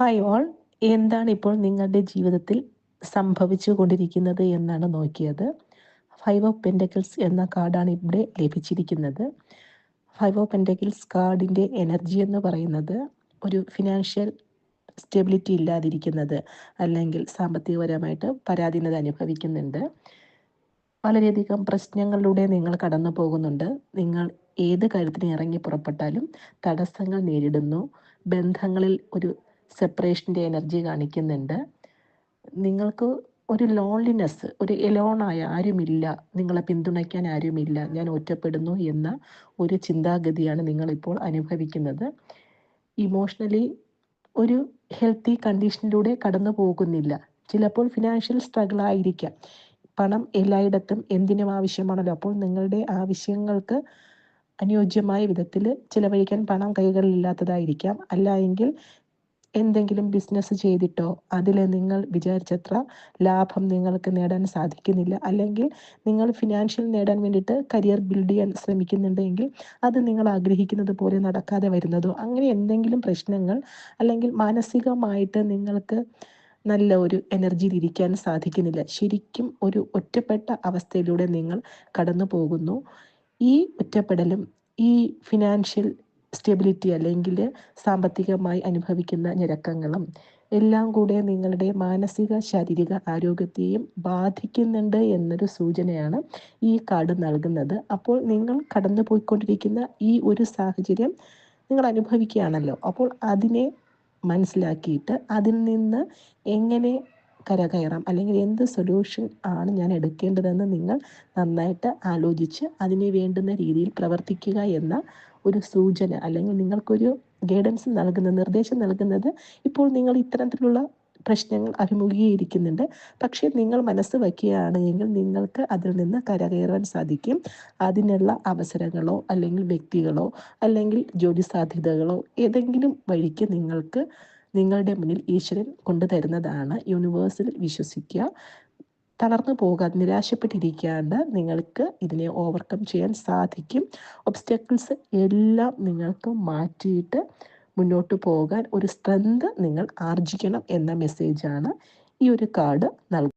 Hi all, എന്താണ് ഇപ്പോൾ നിങ്ങളുടെ ജീവിതത്തിൽ സംഭവിച്ചു കൊണ്ടിരിക്കുന്നത് എന്നാണ് നോക്കിയത്. 5 ഓഫ് പെൻറ്റക്കിൾസ് എന്ന കാർഡാണ് ഇവിടെ ലഭിച്ചിരിക്കുന്നത്. 5 ഓഫ് പെൻറ്റക്കിൾസ് കാർഡിൻ്റെ എനർജി എന്ന് പറയുന്നത് ഒരു ഫിനാൻഷ്യൽ സ്റ്റെബിലിറ്റി ഇല്ലാതിരിക്കുന്നത്, അല്ലെങ്കിൽ സാമ്പത്തികപരമായിട്ട് പരാധീനത അനുഭവിക്കുന്നുണ്ട്. വളരെയധികം പ്രശ്നങ്ങളിലൂടെ നിങ്ങൾ കടന്നു പോകുന്നുണ്ട്. നിങ്ങൾ ഏത് കാര്യത്തിന് ഇറങ്ങി പുറപ്പെട്ടാലും തടസ്സങ്ങൾ നേരിടുന്നു. ബന്ധങ്ങളിൽ ഒരു സെപ്പറേഷൻ്റെ എനർജി കാണിക്കുന്നുണ്ട്. നിങ്ങൾക്ക് ഒരു ലോൺലിനെസ്, ഒരു എലോണായ ആരുമില്ല, നിങ്ങളെ പിന്തുണയ്ക്കാൻ ആരുമില്ല, ഞാൻ ഒറ്റപ്പെടുന്നു എന്ന ഒരു ചിന്താഗതിയാണ് നിങ്ങളിപ്പോൾ അനുഭവിക്കുന്നത്. ഇമോഷണലി ഒരു ഹെൽത്തി കണ്ടീഷനിലൂടെ കടന്നു പോകുന്നില്ല. ചിലപ്പോൾ ഫിനാൻഷ്യൽ സ്ട്രഗിൾ ആയിരിക്കാം. പണം എല്ലായിടത്തും എന്തിനും ആവശ്യമാണല്ലോ. അപ്പോൾ നിങ്ങളുടെ ആവശ്യങ്ങൾക്ക് അനുയോജ്യമായ വിധത്തിൽ ചിലവഴിക്കാൻ പണം കൈകളിലില്ലാത്തതായിരിക്കാം. അല്ല എങ്കിൽ എന്തെങ്കിലും ബിസിനസ് ചെയ്തിട്ടോ അതിൽ നിങ്ങൾ വിചാരിച്ചത്ര ലാഭം നിങ്ങൾക്ക് നേടാൻ സാധിക്കുന്നില്ല. അല്ലെങ്കിൽ നിങ്ങൾ ഫിനാൻഷ്യൽ നേടാൻ വേണ്ടിയിട്ട് കരിയർ ബിൽഡ് ചെയ്യാൻ ശ്രമിക്കുന്നുണ്ടെങ്കിൽ അത് നിങ്ങൾ ആഗ്രഹിക്കുന്നത് പോലെ നടക്കാതെ വരുന്നതോ, അങ്ങനെ എന്തെങ്കിലും പ്രശ്നങ്ങൾ, അല്ലെങ്കിൽ മാനസികമായിട്ട് നിങ്ങൾക്ക് നല്ല ഒരു എനർജിയിൽ ഇരിക്കാൻ സാധിക്കുന്നില്ല. ശരിക്കും ഒരു ഒറ്റപ്പെട്ട അവസ്ഥയിലൂടെ നിങ്ങൾ കടന്നു പോകുന്നു. ഈ ഒറ്റപ്പെടലും ഈ ഫിനാൻഷ്യൽ സ്റ്റെബിലിറ്റി അല്ലെങ്കിൽ സാമ്പത്തികമായി അനുഭവിക്കുന്ന ഞെരുക്കങ്ങളും എല്ലാം കൂടെ നിങ്ങളുടെ മാനസിക ശാരീരിക ആരോഗ്യത്തെയും ബാധിക്കുന്നുണ്ട് എന്നൊരു സൂചനയാണ് ഈ കാർഡ് നൽകുന്നത്. അപ്പോൾ നിങ്ങൾ കടന്നു പോയിക്കൊണ്ടിരിക്കുന്ന ഈ ഒരു സാഹചര്യം നിങ്ങൾ അനുഭവിക്കുകയാണല്ലോ. അപ്പോൾ അതിനെ മനസ്സിലാക്കിയിട്ട് അതിൽ നിന്ന് എങ്ങനെ കരകയറാം, അല്ലെങ്കിൽ എന്ത് സൊല്യൂഷൻ ആണ് ഞാൻ എടുക്കേണ്ടതെന്ന് നിങ്ങൾ നന്നായിട്ട് ആലോചിച്ച് അതിന് വേണ്ടുന്ന രീതിയിൽ പ്രവർത്തിക്കുക എന്ന ഒരു സൂചന, അല്ലെങ്കിൽ നിങ്ങൾക്കൊരു ഗൈഡൻസ് നൽകുന്ന, നിർദ്ദേശം നൽകുന്നത്, ഇപ്പോൾ നിങ്ങൾ ഇത്തരത്തിലുള്ള പ്രശ്നങ്ങൾ അഭിമുഖീകരിക്കുന്നുണ്ട്, പക്ഷേ നിങ്ങൾ മനസ്സ് വയ്ക്കുകയാണ് എങ്കിൽ നിങ്ങൾക്ക് അതിൽ നിന്ന് കരകയറാൻ സാധിക്കും. അതിനുള്ള അവസരങ്ങളോ അല്ലെങ്കിൽ വ്യക്തികളോ അല്ലെങ്കിൽ ജോലി സാധ്യതകളോ ഏതെങ്കിലും വഴിക്ക് നിങ്ങൾക്ക് നിങ്ങളുടെ മുന്നിൽ ഈശ്വരൻ കൊണ്ടുതരുന്നതാണ്. യൂണിവേഴ്സിൽ വിശ്വസിക്കുക. തളർന്നു പോകാതെ, നിരാശപ്പെട്ടിരിക്കാണ്ട് നിങ്ങൾക്ക് ഇതിനെ ഓവർകം ചെയ്യാൻ സാധിക്കും. ഒബ്സ്റ്റക്കിൾസ് എല്ലാം നിങ്ങൾക്ക് മാറ്റിയിട്ട് മുന്നോട്ട് പോകാൻ ഒരു സ്ട്രെങ്ത് നിങ്ങൾ ആർജിക്കണം എന്ന മെസ്സേജാണ് ഈ ഒരു കാർഡ് നൽകുന്നത്.